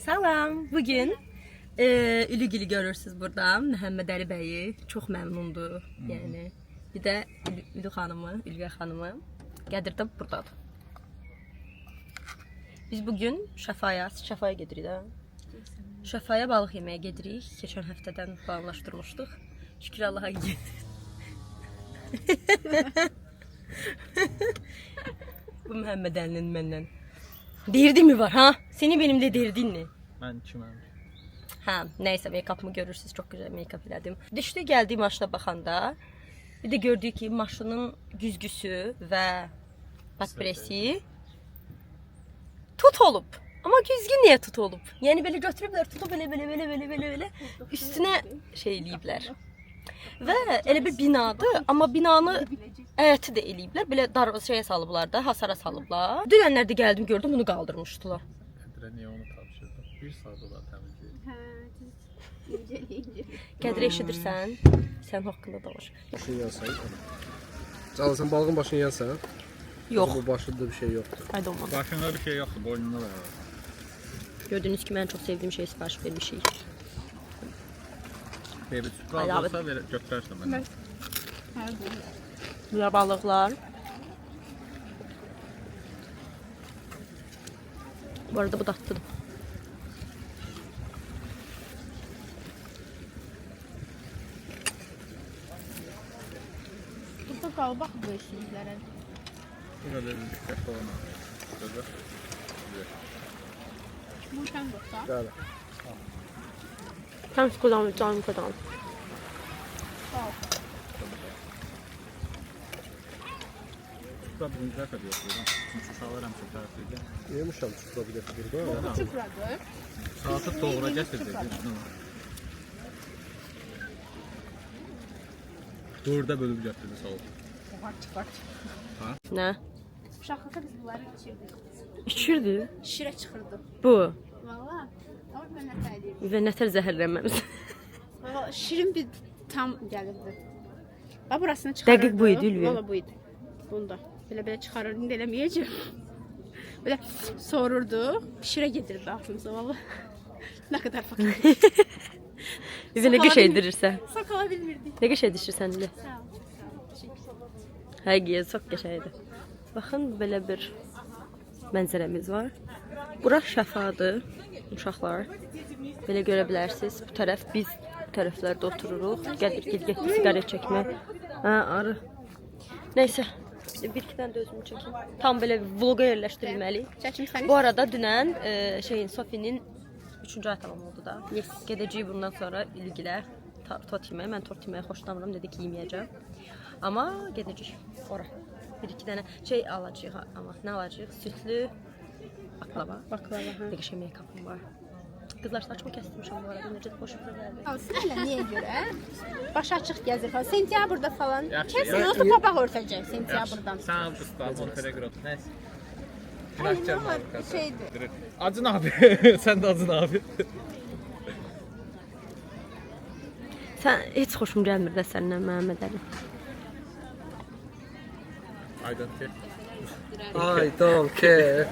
Salam. Bugün Ülügül'ü görürsünüz burada. Məhəmməd Əli bəyi çox məmnundur. Yəni bir də Ülü xanımı, Ülviyə xanımı Qədir də burdadır. Biz bugün Şəfaya gedirik də. Şəfaya balıq yeməyə gedirik. Keçən həftədən planlaşdırmışdıq. Şükür Allaha gidirik. Bu Məhəmməd Əlinin məndən derdi mi var ha? Seni benimle derdin ne? Ben kiməm? Ha, neyse make-up'ımı görürsünüz. Çok güzel make-up elədim. Düşdü gəldiyi maşına baxanda bir de gördük ki maşının güzgüsü ve batpresi tut olub. Ama güzgü niye tut olub? Yani böyle götürüblər, tutup böyle üstüne şey eləyiblər. Və elə bir binadır, amma binanı əyəti də eləyiblər. Belə dar şeyə salıblar da, hasara salıblar. Dünənlərdə gəldim, gördüm bunu qaldırmışdılar. Qədirə niyə onu tapşırdın? Bir saat olar təmizləyir. Qədirə eşidirsən? Sən haqqında danış. Başını yansan. Canlı sen balığın başını yansan. Yox. Bu başında bir şey yoktur. Haydi olmaz. Başında bir şey yoxdur, boynunda da var. Gördüğünüz kimi en çok sevdiğim şey sipariş vermişik. Bir sürpriz olsa götürərsən məndən. Bunlar balıqlar. Bu arada bu tatlıdır. Burada qal bax bu işlərə. Burada bir diqqətli olun. Bu sən yoxsa? Bəli. Tam sıkıdan canım kadar. Burada birinci dəfə yoxdur. Çünki uşaqlar həmişə tərəflidir. Yemişəm çukura bir dəfə burada. Çupradır. Saatı doğru gətirdik. Dördə bölüb gətirdi sağ ol. Var. Ne? Uşaqlıqda biz bunları içirdik. İçirdi. Şirə çıxırdı. Bu. Valla. Ama mən nə təyirdim. Ve nətər zəhərlənməmiz. Valla şirin bir tam gəlirdi. Bax burasını çıxarırdı. Dəqiq bu idi, Ülviyə. Valla bu idi. Bunda. Belə çıxarırdı. İndi eləməyəcəm. Belə sorurdu. Şirə gedirdi aklımıza valla. Ne kadar fakir. Bize ne qəş edirirsən? Sakala bilmirdik. Ne qəş edirsən ilə? Sağ ol. Həqiqətən çox qəşəngdir. Baxın belə bir mənzərəmiz var. Bura şəfadır, uşaqlar. Belə görə bilərsiniz. Bu tərəf biz bu tərəflərdə otururuq. Gəlir getdi siqaret çəkmək. Ha, arı. Nəysə, bir iki dənə də özümü çəkim. Tam belə vloqa yerləşdirilməli. Çəkim səni. Bu arada dünən Sofinin 3-cü ay tamam oldu da. Yes. Gedəcəyik bundan sonra ilgilə tort yeməyə. Mən tort yeməyi xoşlamıram, dedi ki, yeməyəcəm. Amma gedəcəyik ora. Bir iki dənə şey alacağıq amma nə alacağıq? Sütlü baklava. Baklava. Ne qəşəng make-up'ım var. Qızlar saçımı kəsdirmişəm bu arada. Necə də xoşuma gəldi. Alsın niyə görə? Baş açıq gəzir falan. Sentyabrda falan. Yaxşı, Kəsin yaxşı. olsa papaq örtəcək sentyabrdan. Sən avqustda monitörə görə otur. Nəsə. Ay, nə var? Şeydir. Acın abi. Sən də acın abi. Sən heç xoşum gəlmir də səndən Məhəmməd Əli. I don't care. I don't care.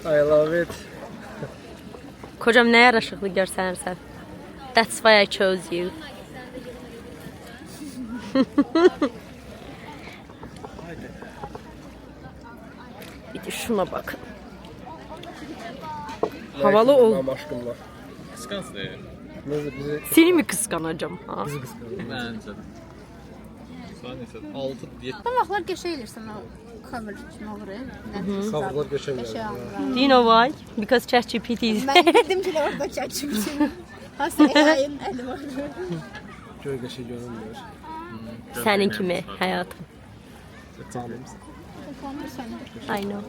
I love it. Kocam nə yaraşıqlı görsənirsən. That's why I chose you. Bir de şuna bakın. Havalı ol. Benim aşkım var. Qısqanc deyil. Bizi Seni mi kıskanacağım ha? kıskanıyor. Məncə də. Sən neçə? 6 7 Bu vaxtlar qəşəng elirsən o cover kimi olur. Kavrular geçen Qəşəng geldi. alır. Do you know why? Because ChatGPT is Mən dedim ki, orada çəkmişim. Hasa yayın əli var. Göy geçi görünmüyor. senin kimi hayatım. Canım. I know.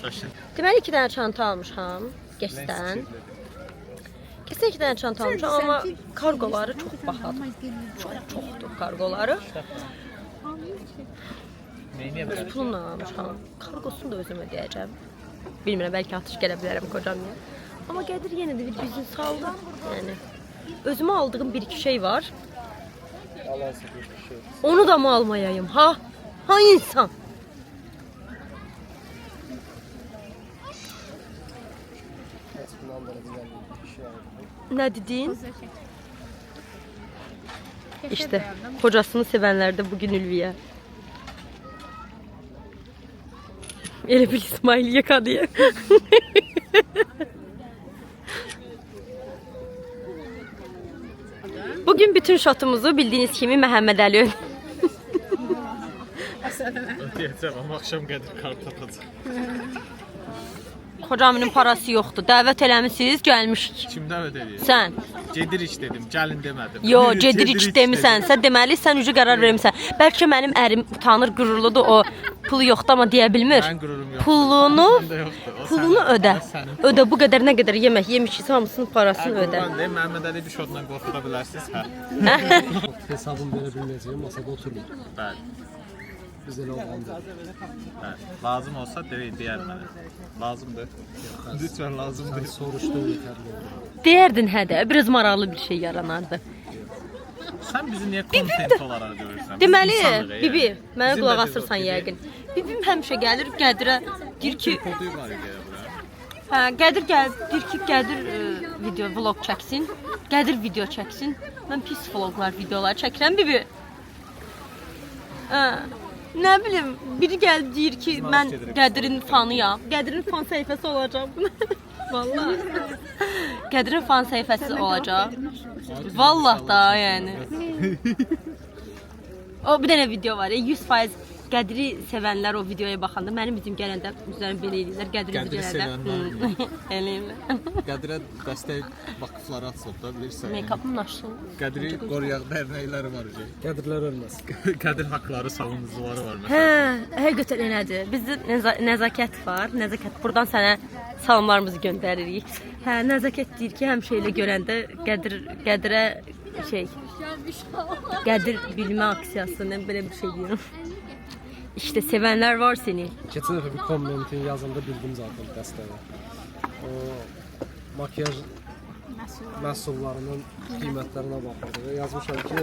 Şaşın. Deməli 2 dənə çanta almışam Guess-dən. Kesin 2 dənə çanta almışam amma kargoları çox bahadır. Çoxdur kargoları. Öz pulla almışam. Kargosunu da özüm ödəyəcəm. Bilmirəm, bəlkə atış gələ bilərəm kocamya. Amma Qədir yenə də bir bizin saldı. Yəni özümə aldığım bir iki şey var. Allah'ın bir şey. Onu da mı almayayım ha? Ha insan. Ondan böyle güzel bir şey aldım. Ne dedin? Poz çək. İşte Beğendim. kocasını sevenler de bugün Ülviye. Elə bil İsmail yaka diye. Bugün bütün şotumuzu bildiğiniz kimi Məhəmməd Əli Ödəyəcəm, amma axşam qədir kart atacaq. Kocamının parası yoxdur. Dəvət eləmisiniz, gəlmişik. Kimdən ödəyir? Sən. Gedirik dedim, gəlin demədim. Yo, gedirik demisən. Deməli sən ucu qərar vermisən. Bəlkə mənim ərim utanır, qürurludur, o pulu yoxdur amma deyə bilmir. Mən qururum yoxdur. Pulunu, Məndə yoxdur. O pulunu sənin. ödə. O sənin. Ödə bu qədər nə qədər yemək yemişik, hamısının parasını ödə. Qurban deyim, Məhəmməd Əli bir şotla qorxuda bilərsiniz, hə? Hesabım verə bilməyəcəyim, masada oturmayım. Bəli, Biz elə olanda. bəli. Lazım olsa deyər mənə. Lazımdır. Lütfən lazımdır. Soruşdum yetərli oldu. Deyərdin hə də, biraz maraqlı bir şey yaranardı. Sən bizi niyə kontent olaraq görürsən? Deməli, Biz insanıq, Bibi, yəni. mənə Bizim qulaq də asırsan bir- yəqin. Bibim həmişə gəlir, Qədirə deyir ki, Kodu var idi bura. hə, Qədir deyir ki, Qədir video vlog çəksin. Qədir video çəksin. Mən pis vloglar, videolar çəkirəm Bibi. Hə. Nə bilim, biri gəlib deyir ki, mən Qədirin fanıyam. Qədirin fan səhifəsi olacaq. Vallahi. Qədirin fan səhifəsi olacaq. Vallahi da, yəni. O bir dənə video var ya, 100% Qədiri sevənlər o videoya baxanda mənim üzüm gələndə üzərini belə eləyirlər. Qədiri Qədiri gələndə. Eləyirlər. Qədirə dəstək vakıfları açılıb da bilirsən. Make-up'ım nasıl? Qədiri qoruyaq dərnəkləri var. Qədirlər ölməz. Qədir haqqları savunucuları var Hə, məsələn. həqiqətən elədir. Bizdə nəzakət var. Nəzakət. Buradan sənə salamlarımızı göndəririk. Hə, nəzakət deyir ki, həmişə elə görəndə Qədirə şey Qədir bilmə aksiyasından belə bir şey deyirəm. İşte sevənlər var seni. Keçən dəfə bir kommentin yazında bildim zaten dəstəyi. O makyaj məhsullarının qiymətlərinə baxırdı və yazmışam ki,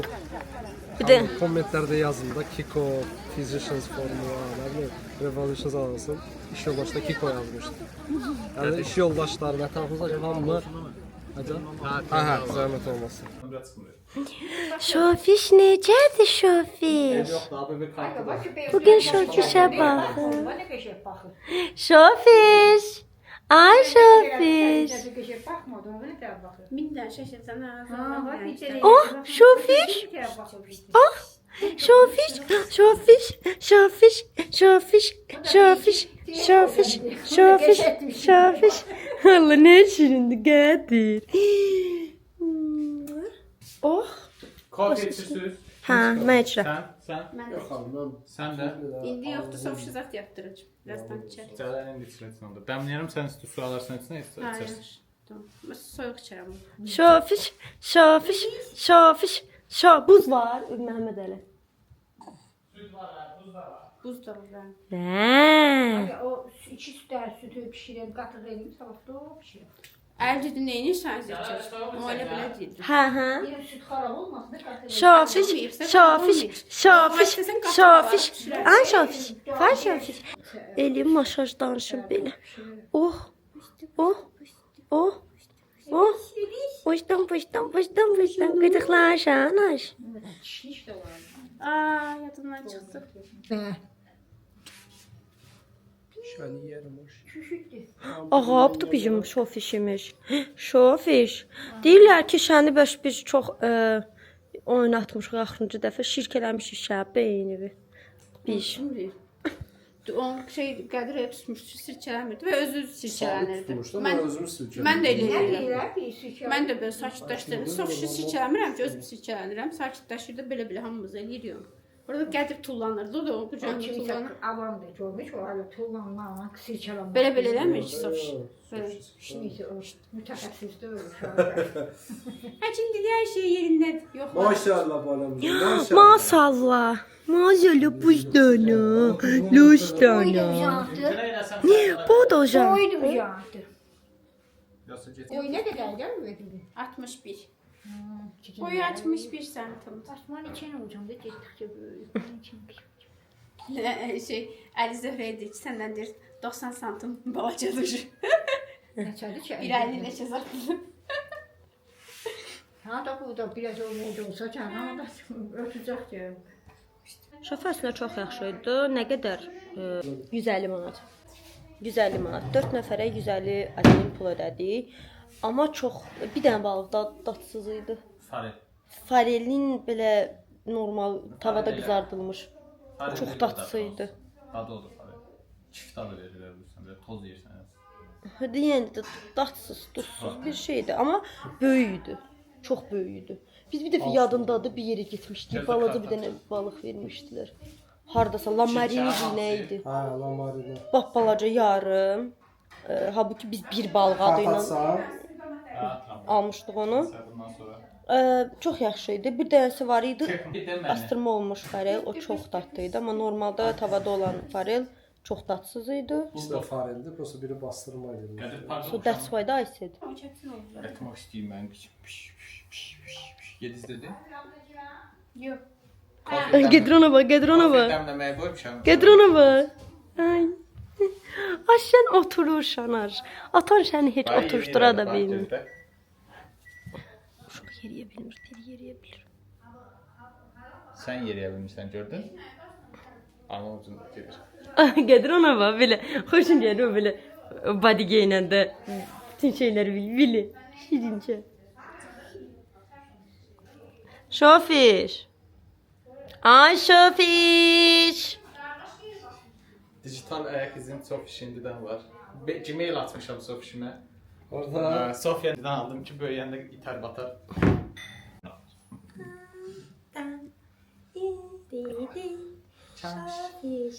Bir də kommentlərdə yazında Kiko, Physicians Formula, nə bilim, Revolutions alınsın. İş yoldaşı Kiko yazmışdı. Yəni iş yoldaşlarına ətrafımızda hamı hə, zəhmət olmasın. Şofiş necədir Şofiş? Bugün Şofişə baxın. Şofiş. Ay Şofiş. Minden şaşırsan ağzına. Oh Şofiş. Oh Şofiş. Şofiş. Şofiş. Şofiş. Şofiş. Şofiş. Şofiş. Şofiş. Allah ne şirindi Qədir. Oh. Kofe içirsiniz. Hə, mən içirəm. Sən? Ben Sən də? indi yoktu sofşizat yaptıracağım. Birazdan içerim. Cələ indi içirsən onda. Dəmləyərəm sən isti su alarsan içinə içərsən. Hayır. Tamam. Ben soğuk içerim. Şofiş. Şofiş. Şofiş. Buz var Məhəmməd Əli. Buz da var. Hə. O iki sütler sütü pişirelim, katı vereyim, sabah da pişirelim. Elde neyini sen seçer? O öyle böyle değil. Hə, hə. Yine süt harap olmasın, katı vereyim. Şofiş. Şofiş. Şofiş. Şofiş. Ay Şofiş. Far Şofiş. Elim masaj danışım belə. Oh. Oh. Oh. Oh. Başdan. Gıdıqlaşan aş. Şiş de var. Aa yadımdan çıktı. Şəni yerim hoş. Küçüktü. Ağabdı bizim şofişimiz. Şofiş. Deyirlər ki, şəni biz çox oynatmışıq axırıncı dəfə şirkələmişik şəb beyni. Biz. Şimdi o şey Qədir tutmuşdu, sirkələmirdi və özü sirkələnirdi. Mən də elə Ne edirəm. diyorlar bir süt Mən də belə sakitləşdirəm. Sofşi sirkələmirəm ki, özüm sirkələnirəm. Sakitləşirdə belə hamımız eləyirik. Orada Qədir tullanırdı, o da o qucağında Kimse tullanır. avamda görmüş, o hala tuğlanma, sirçalanma. Belə eləmir ki, Sofşi. Şimdi o mütəxəssis de ölmüş. Hə, şimdi hər şey yerindədir. Yox. Maşallah balamız. Maşallah. Maşallah buzdana. Lustana. Bu da hocam. Oydu bu yağdı. Yoxsa get. Oy ne kadar değil mi? 61. Boyu 61 santim. Asman içine hocam da geçtikçe böyle. Şey, Əli Zöhrəyə deyir ki, səndən deyir 90 santim balacadır. Neçədir ki? 1.50 neçə satılıb. Ha da bu da biraz olmayınca olsa canım da ötəcək ki. Şofer əslində çox yaxşı idi. Nə qədər? 150 manat. 150 manat. 4 nəfərə 150 admin pul ödədik. Amma çox bir dənə balıq da dadsız idi. Farel. Farelin belə normal tavada qızardılmış. Farel Çox bir dadsız dadı idi. Dadı olur farel. Çift dadı verirlər bilirsən, belə toz yersən. Yəni də dadsız, duzsuz bir şeydi, amma böyük idi. Çox böyük idi. Biz bir dəfə yadındadır bir yerə getmişdik. Balaca bir dənə balıq vermişdilər. Hardasa lamarini nə idi? Hə, lamarina. Bax balaca yarım. Halbuki biz bir balıq adı ilə Patasa. almışdıq onu. Bundan sonra. Çox yaxşı idi. Bir dənəsi var idi. Bir də mənə. Bastırma olmuş farel. O çox dadlı idi, amma normalda tavada olan farel çox dadsız idi. İkisi də fareldir, prosta biri bastırma edir. Qədir pardon. So that's why I said. Etmək istəyirəm mən. Yediz dedi. Yox. Gedrona bak, Gedrona bak. Dəmləməyə qoymuşam. Gedrona bak. Ay. Aşan oturur şanar. Atan səni heç oturtura da bilmir. Uşaq yeriyə bilmir, dil yeriyə bilir. Sən yeriyə bilmirsən, gördün? Amma ucunda gedir. Gedrona bak belə. Xoşun gəlir o belə body geyinəndə bütün şeyləri bilir. Şirincə. Şofiş. Ay Şofiş. Dijital ayak izim Sofi şimdiden var. Gmail atmışam Sofi'şime. Orada Sofi'den aldım ki böyüyəndə iter batar.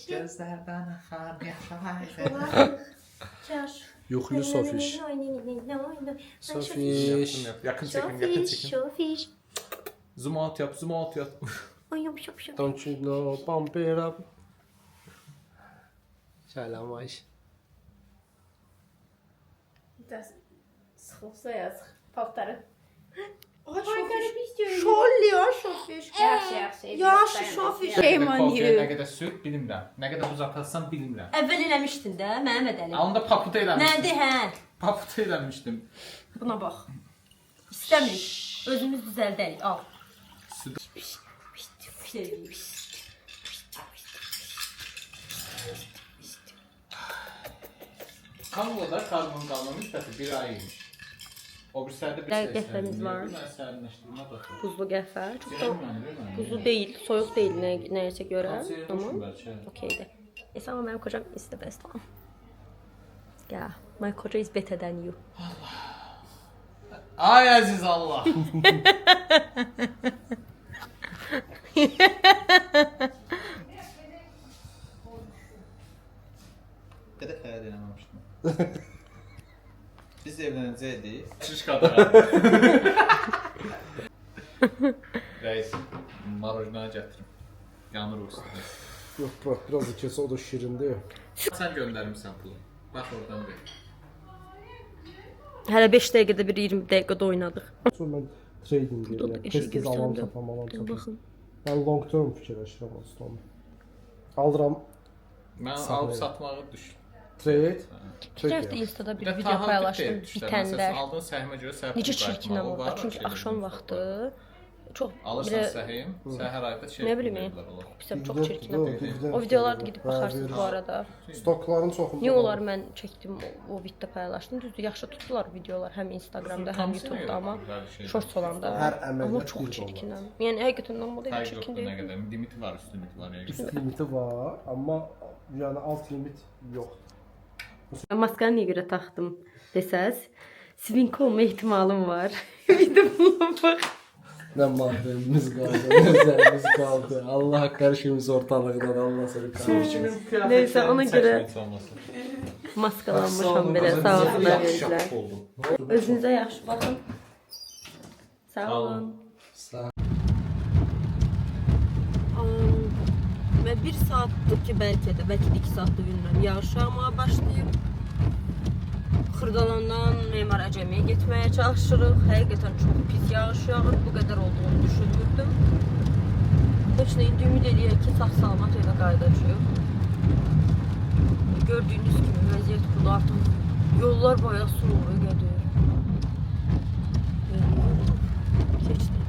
Gözlerden akar yuxulu Sofiş. Sofiş. Yakın çekim, yakın çekim. Şofiş. Zoom out yap, zoom out yap. Ay yap yap yap. Don't you know, pump it up. Selam Ayşe. Sıxılsa yazıq paltarı. Ay qəribə istəyir. Şol ya Şofiş. Yaxşı, yaxşı. Yaxşı Şofiş. Shame on Kofiyə you. nə qədər sür bilmirəm. Nə qədər uzatırsan bilmirəm. Əvvəl eləmişdin də, Məhəmməd Əli. Onda paputa eləmişdim. Nədir hə? Paputa eləmişdim. Buna bax. İstəmirik. Özümüz düzəldərik. Al. Kanvoda karbon qalma müddəti 1 ay imiş. O bir sərdə bir Dəqiq qəhvəmiz var. Mən sərinləşdirmə baxıyorum. Buzlu qəhvə. Çox da Bilmirəm. buzlu deyil, soyuq deyil nəyəsə görə. Amma Bəlkə. okeydir. Amma mənim kocam is the best one. Yeah, my koca is better than you. Ay əziz Allah. Qədər xəyal eləməmişdim. Biz evlənəcəkdik. Şiş qadar. Reis, marojna gətirim. Yanır o üstündə. Yox bura, biraz da kesə o da şirindir. Sən göndərmisən pulu. Bax oradan ver. Hələ 5 dəqiqədə bir 20 dəqiqədə oynadıq. Sonra mən trading Dur, edirəm. işi Tez-tez alam göstərdim. sapam, alam Dur sapam. baxın. Mən long term fikirləşirəm aslında. Alıram Mən Sağ alıb ol. satmağı düş. trade. Keçən həftə Instada bir video paylaşdım bitəndə. Aldığın səhmə görə səhv Necə çirkinəm orada. Çünki axşam vaxtı çox Alırsan belə səhim, səhər ayda şey. nə bilim, verirlər olar. pisəm, çox çirkinəm. O videolarda gedib baxarsınız bu arada. Stokların çoxunda. Niyə onlar mən çəkdim, o viddə paylaşdım. Düzdür, yaxşı tutdular videolar həm Instagramda, həm YouTube-da, amma shorts olanda. Hər əməliyyat Amma bir çox dollar. çirkinəm. Yəni həqiqətən normal deyil, Tag çirkin yoxdur nə deyil. qədər. Limiti var, üst limiti var. Yəni. Üst limiti var, amma yəni alt limit yoxdur. Maskanı niyə görə taxdım desəz, svinko olma ehtimalım var. Bir də buna bax. Nə mahremimiz qaldı, nəzərimiz qaldı. Allah hər şeyimiz ortalıqdadır, Allah səni qorusun. Neysə, ona görə maskalanmışam belə, sağ olsunlar verirlər. Özünüzə yaxşı baxın. Sağ olun. Sağ Və 1 saatdır ki, bəlkə də 2 saatdır bilmirəm, yağış yağmağa başlayıb. Xırdalandan Memar Əcəmiyə getməyə çalışırıq. Həqiqətən çox pis yağış yağır. Bu qədər olduğunu düşünmürdüm. Heç nə indi ümid eləyək ki, sağ-salamat evə qayıdacağıq. Gördüyünüz kimi vəziyyət budur. Artıq Yollar bayağı soğuq gedir. Keçdik.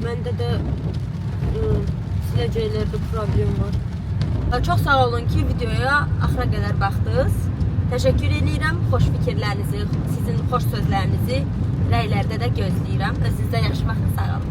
Məndə də siləcəklərdə problem var. Çox sağ olun ki, videoya axıra qədər baxdınız. Təşəkkür edirəm. Xoş fikirlərinizi, sizin xoş sözlərinizi rəylərdə də gözləyirəm. Özünüzə yaxşı baxın, sağ olun.